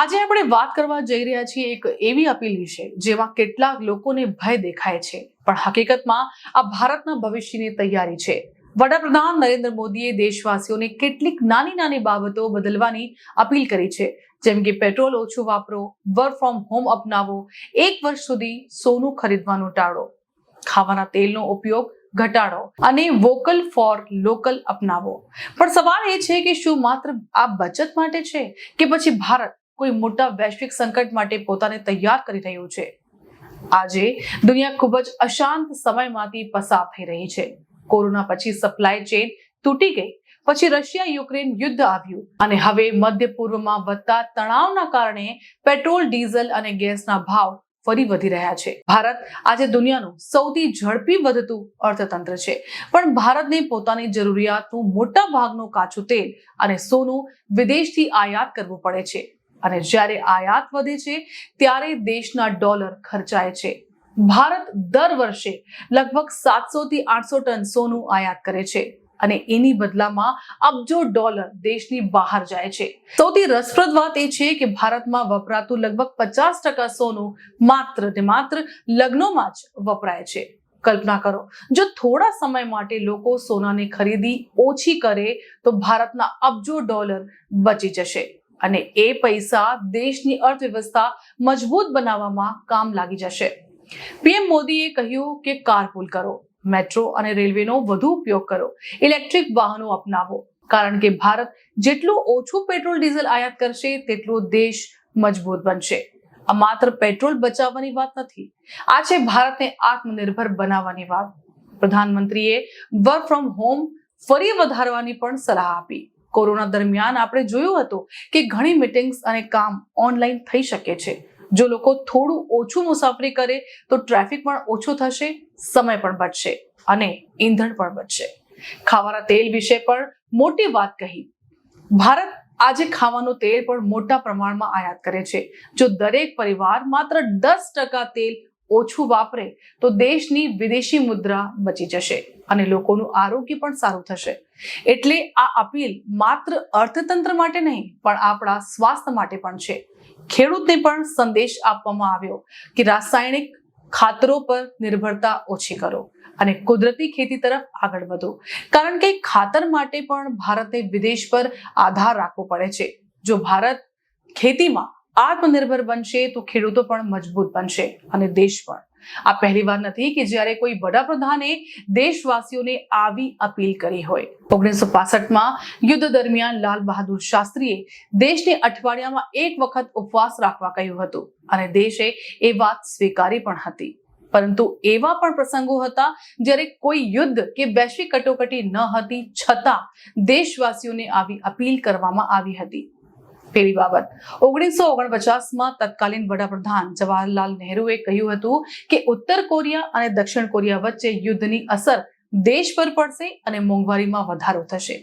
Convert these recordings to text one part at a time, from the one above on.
આજે આપણે વાત કરવા જઈ રહ્યા છીએ એક એવી અપીલ વિશે જેમાં કેટલાક લોકોને ભય દેખાય છે, પણ હકીકતમાં આ ભારતના ભવિષ્યની તૈયારી છે. વડાપ્રધાન નરેન્દ્ર મોદીએ દેશવાસીઓને કેટલીક નાની નાની બાબતો બદલવાની અપીલ કરી છે, જેમ કે પેટ્રોલ ઓછું વાપરો, વર્ક ફ્રોમ હોમ અપનાવો, 1 વર્ષ સુધી સોનું ખરીદવાનું ટાળો, ખાવાના તેલનો ઉપયોગ ઘટાડો અને વોકલ ફોર લોકલ અપનાવો. પણ સવાલ એ છે કે શું માત્ર આ બચત માટે છે કે પછી ભારત કોઈ મોટા વૈશ્વિક સંકટ માટે પોતાને તૈયાર કરી રહ્યું છે? આજે દુનિયા ખૂબ જ અશાંત સમયમાંથી પસાર થઈ રહી છે. કોરોના પછી સપ્લાય ચેન તૂટી ગઈ, પછી રશિયા યુક્રેન યુદ્ધ આવ્યું અને હવે મધ્ય પૂર્વમાં વધતા તણાવના કારણે પેટ્રોલ, ડીઝલ અને ગેસના ભાવ ફરી વધી રહ્યા છે. ભારત આજે દુનિયાનું સૌથી ઝડપી વધતું અર્થતંત્ર છે, પણ ભારતને પોતાની જરૂરિયાતનું મોટા ભાગનું કાચું તેલ અને સોનું વિદેશથી આયાત કરવું પડે છે. અને જ્યારે આયાત વધે છે ત્યારે દેશના ડોલર ખર્ચાય છે. ભારત દર વર્ષે લગભગ 700 થી 800 ટન સોનું આયાત કરે છે અને એની બદલામાં અબજો ડોલર દેશની બહાર જાય છે. સૌથી રસપ્રદ વાત એ છે કે ભારતમાં વપરાતું લગભગ 50% સોનું માત્ર ને માત્ર લગ્નોમાં જ વપરાય છે. કલ્પના કરો, જો થોડા સમય માટે લોકો સોનાની ખરીદી ઓછી કરે તો ભારતના અબજો ડોલર બચી જશે અને એ પૈસા દેશની અર્થવ્યવસ્થા મજબૂત બનાવવામાં કામ લાગી જશે. પીએમ મોદીએ કહ્યું કે કારપૂલ કરો, મેટ્રો અને રેલવેનો વધુ ઉપયોગ કરો, ઇલેક્ટ્રિક વાહનો અપનાવો, કારણ કે ભારત જેટલું ઓછું પેટ્રોલ ડીઝલ આયાત કરશે તેટલું દેશ મજબૂત બનશે. આ માત્ર પેટ્રોલ બચાવવાની વાત નથી, આ છે ભારતને આત્મનિર્ભર બનાવવાની વાત. પ્રધાનમંત્રીએ વર્ક ફ્રોમ હોમ ફરી વધારવાની પણ સલાહ આપી. કોરોના દરમિયાન આપણે જોયું હતું કે ઘણી મીટિંગ્સ અને કામ ઓનલાઈન થઈ શકે છે. જો લોકો થોડું ઓછું મુસાફરી કરે તો ટ્રાફિક પણ ઓછો થશે, સમય પણ બચશે અને ઈંધણ પણ બચશે. ખાવાના તેલ વિશે પણ મોટી વાત કહી. ભારત આજે ખાવાનું તેલ પણ મોટા પ્રમાણમાં આયાત કરે છે. જો દરેક પરિવાર માત્ર 10% તેલ ઓછું વાપરે તો દેશની વિદેશી મુદ્રા બચી જશે અને લોકોનું આરોગ્ય પણ સારું થશે. એટલે આ અપીલ માત્ર અર્થતંત્ર માટે નહીં, પણ આપણા સ્વાસ્થ્ય માટે પણ છે. ખેડૂતને પણ સંદેશ આપવામાં આવ્યો કે રાસાયણિક ખાતરો પર નિર્ભરતા ઓછી કરો અને કુદરતી ખેતી તરફ આગળ વધો, કારણ કે ખાતર માટે પણ ભારતે વિદેશ પર આધાર રાખવો પડે છે. જો ભારત ખેતીમાં આત્મનિર્ભર બનશે તો ખેડૂતો પણ મજબૂત બનશે અને દેશ પણ. આ પહેલી વાર નથી કે જ્યારે કોઈ વડાપ્રધાને દેશવાસીઓને આવી અપીલ કરી હોય. 1965માં યુદ્ધ દરમિયાન લાલ બહાદુર શાસ્ત્રીએ દેશને અઠવાડિયામાં 1 વખત ઉપવાસ રાખવા કહ્યું હતું અને દેશે એ વાત સ્વીકારી પણ હતી. પરંતુ એવા પણ પ્રસંગો હતા જ્યારે કોઈ યુદ્ધ કે વૈશ્વિક કટોકટી ન હતી, છતાં દેશવાસીઓને આવી અપીલ કરવામાં આવી હતી. પહેલી બાબત, 1949માં તત્કાલીન વડાપ્રધાન જવાહરલાલ નહેરુએ કહ્યું હતું કે ઉત્તર કોરિયા અને દક્ષિણ કોરિયા વચ્ચે યુદ્ધની અસર દેશ પર પડશે અને મોંઘવારીમાં વધારો થશે.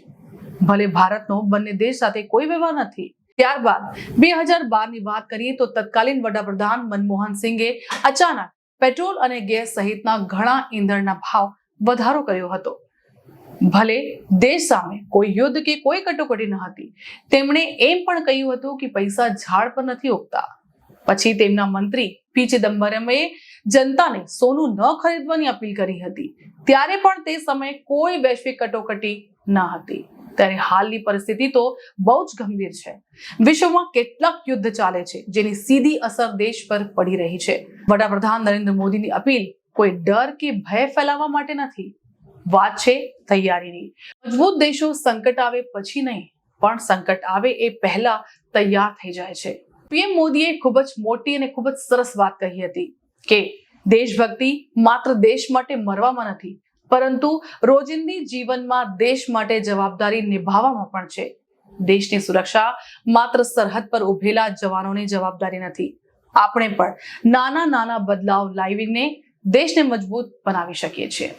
ભલે ભારતનો બંને દેશ સાથે કોઈ વ્યવહાર નથી. ત્યારબાદ 2012ની વાત કરીએ તો તત્કાલીન વડાપ્રધાન મનમોહન સિંઘે અચાનક પેટ્રોલ અને ગેસ સહિતના ઘણા ઈંધણના ભાવ વધારો કર્યો હતો. ભલે દેશ સામે કોઈ યુદ્ધ કે કોઈ કટોકટી ન હતી, તેમણે એમ પણ કહ્યું હતું કે પૈસા ઝાડ પર નથી ઉગતા. પછી તેમના મંત્રી પી ચિદમ્બરમે જનતાને સોનું ન ખરીદવાની અપીલ કરી હતી. ત્યારે પણ તે સમયે કોઈ વૈશ્વિક કટોકટી ન હતી. ત્યારે હાલની પરિસ્થિતિ તો બહુ જ ગંભીર છે. વિશ્વમાં કેટલાક યુદ્ધ ચાલે છે જેની સીધી અસર દેશ પર પડી રહી છે. વડાપ્રધાન નરેન્દ્ર મોદીની અપીલ કોઈ ડર કે ભય ફેલાવવા માટે નથી. વાત છે તૈયારીની. મજબૂત દેશો સંકટ આવે પછી નહીં, પણ સંકટ આવે એ પહેલા તૈયાર થઈ જાય છે. પીએમ મોદીએ ખૂબ જ મોટી અને ખૂબ જ સરસ વાત કહી હતી કે દેશભક્તિ માત્ર દેશ માટે મરવામાં નથી, પરંતુ રોજિંદી જીવનમાં દેશ માટે જવાબદારી નિભાવવામાં પણ છે. દેશની સુરક્ષા માત્ર સરહદ પર ઉભેલા જવાનોની જવાબદારી નથી. આપણે પણ નાના નાના બદલાવ લાવીને દેશને મજબૂત બનાવી શકીએ છીએ.